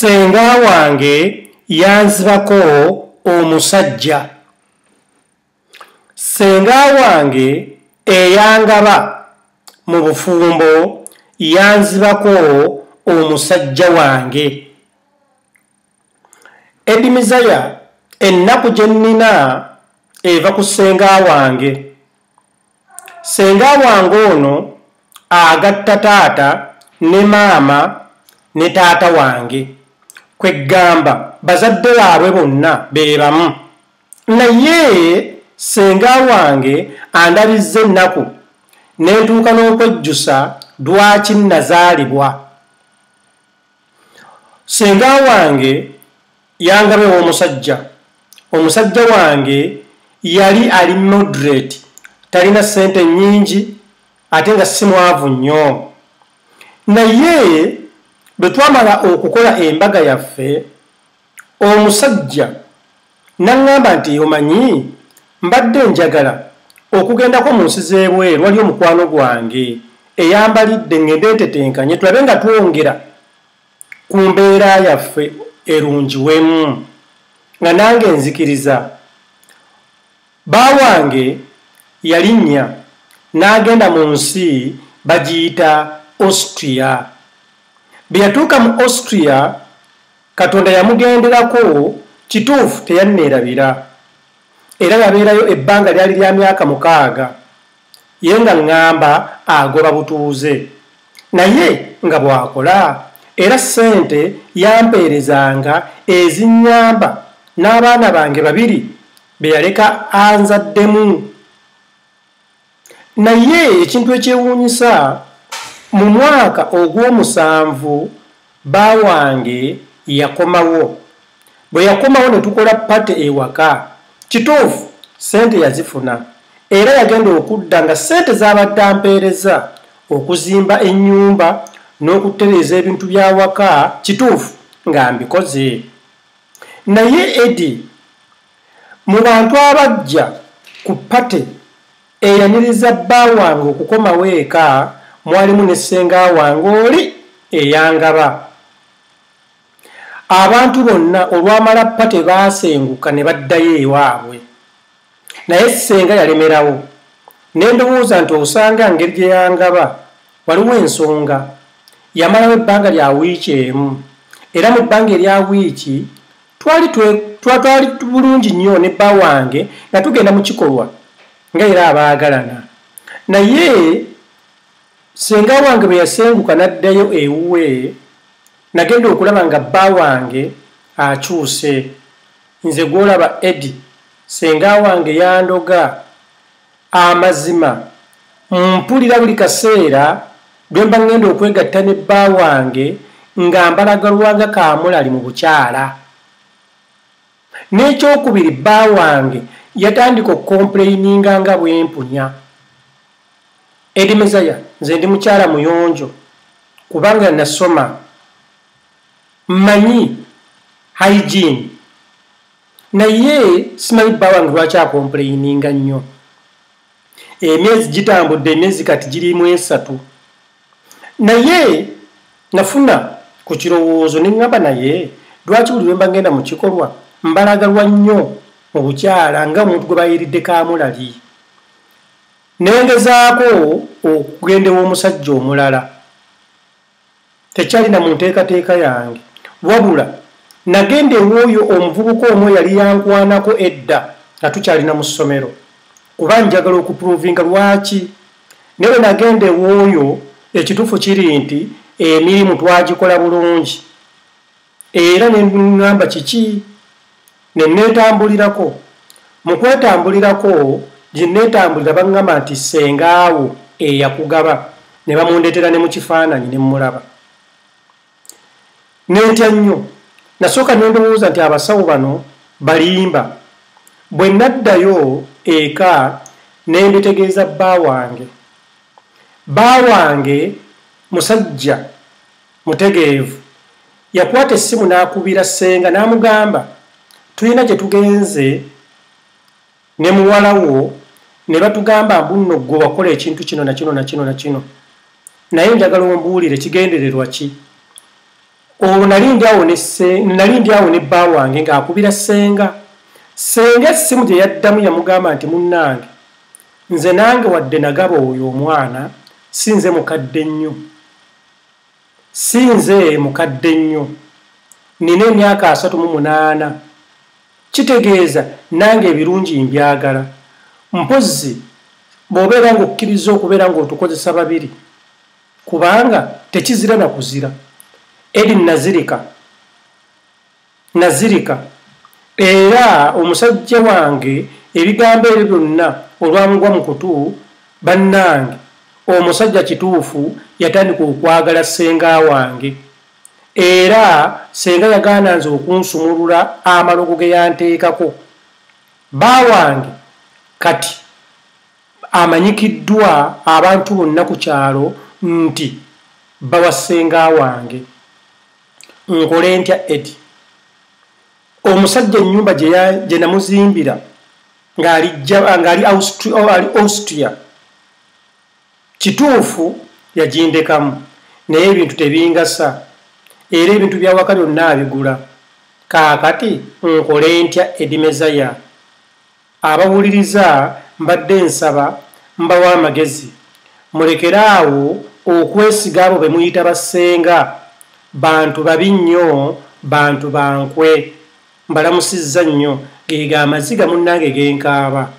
Senga wange yanzibako omusajja. Senga wange eyangaba mu bufumbo yanzibako omusajja wange. Edimizaya ennaku gye nnina eva ku senga wange. Senga wange ono agatta taata ne maama ne taata wange. Kwegamba bazadde baabwe bonna be bamu. Naye senga wange andabizza ennaku ne ntuuka n'okwejjusa lwaki nazaalibwa. Senga wange yangabe omusajja. Omusajja wange yali ali moderate, talina ssente nnyingi ate nga si mwavu nnyo. Naye bwe twamala okukola embaga yaffe, omusajja n'aŋŋamba nti omanyi mbadde njagala okugendako mu nsi z'ebweru, wali omukwano gwange eyambalidde ngende ntetenkanye tulabe nga twongera ku mbeera yaffe erungiwemu, nga nange nzikiriza. Baawange yalinnya n'agenda mu nsi bagiyita Austria. Bwe yatuuka mu Austria, Katonda yamugenderako, kituufu teyanneerabira, era yabeerayo ebbanga lyali lya myaka 6, ye nga ŋŋamba agoba butuuze, naye nga bw'akola era ssente yampeerezanga ezinnyamba n'abaana bange 2 be yaleka anzaddemu. Naye ekintu ekyewuunyisa, mu mwaka ogw'omusanvu baawange yakomawo. Bwe yakomawo ne tukola pate ewaka, kituufu ssente yazifuna era yagenda okudda nga ssente z'abadde ampeereza okuzimba ennyumba n'okutereeza ebintu bya waka, kituufu nga mbikoze. Naye Edi, mu bantu abajja ku pate eyaniriza baawange okukomawo eka, mwalimu ne senga wange oli eyangaba. Abantu bonna olwamala pate baasenguka ne baddayo ewaabwe, naye senga yalemerawo. Ne ndowooza nti osanga ngeri gye yangaba waliwo ensonga. Yamalawo ebbanga lya wiiki emu, era mu bbanga erya wiiki twali bulungi nnyo ne baawange nga tugenda mu kikolwa nga era abaagalana. Naye senga wange bwe yasenguka n'addayo ewuwe, nagenda okulaba nga baawange akyuse. Nze gw'olaba Edi, senga wange yandoga amazima. Mpulira buli kaseera bwe mba ngenda okwegatta ne baawange nga mbalagalwanga kaamulali mu bukyala. N'ekyokubiri, baawange yatandika okukomplayininga nga bwempunya. Edi Mezaya, nze ndi mukyala muyonjo kubanga nasoma, mmanyi hygiene, naye simanyi baawange lwaki akomplayininga nnyo. Emyezi gitambudde, emyezi kati girimu 3, naye nafuna ku kirowoozo ne ŋŋamba naye lwaki buli lwe mba ngenda mu kikolwa mbalagalwa nnyo mu bukyala nga omuntu gwe bayiridde kaamulali. Nengezaako okugenda ew'omusajja omulala, tekyalina mu nteekateeka yange, wabula nagenda ew'oyo omuvubuka omwo yali yankwanako edda nga tukyalina mu ssomero, kuba njagala okupuruvinga lwaki. Ne bwe nagenda ew'oyo, ekituufu kiri nti emirimu twagikola bulungi, era ne ŋŋamba kiki, ne neetambulirako. Mu kwetambulirako gye neetambulira baŋŋamba nti sengaawo eyakugaba, ne bamundeetera ne mu kifaananyi ne mmulaba. Nentya nnyo, nasooka ne ndowooza nti abasawo bano balimba. Bwe naddayo eka ne mbitegeeza baawange. Baawange musajja mutegeevu, yakwata essimu n'akubira senga n'amugamba tulina gye tugenze ne muwala wo ne batugamba mbuno gwe wakola ekintu kino na kino na kino na kino, naye njagala ombuulire kigendererwa ki. olwo nali ndi awo ne bba wange ng'akubira senga. Senga essimu gye yaddamu yamugamba nti munnange nze nange wadde nagaba oyo omwana sinze mukadde nnyo, nina emyaka 38, kitegeeza nange ebirungi mbyagala. Mpozzi bw'obeera ng'okkiriza okubeera ng'otukozesa babiri, kubanga tekizira na kuzira. Edi nazirika era omusajja wange ebigambo ebyo byonna olwamugwa mu kutu, bannange omusajja kituufu yatandika okwagala senga wange, era senga yagaana nze okunsumulula amalogo ge yanteekako. Bba wange kati amanyikiddwa abantu bonna ku kyalo nti bba wa senga wange. Nkole ntya Edi? Omusajja ennyumba gye namuzimbira ng'ali Austria, kituufu yagindekamu naye ebintu tebingasa, era ebintu byawaka byonna abigula. Kaakati nkole ntya Edi Mezaya? Abawuliriza mbadde nsaba mbawa amagezi, mulekeraawo okwesiga abo be muyita bassenga. Bantu babi nnyo, bantu bankwe. Mbalamusizza nnyo, ge amaziga munnange genkaaba.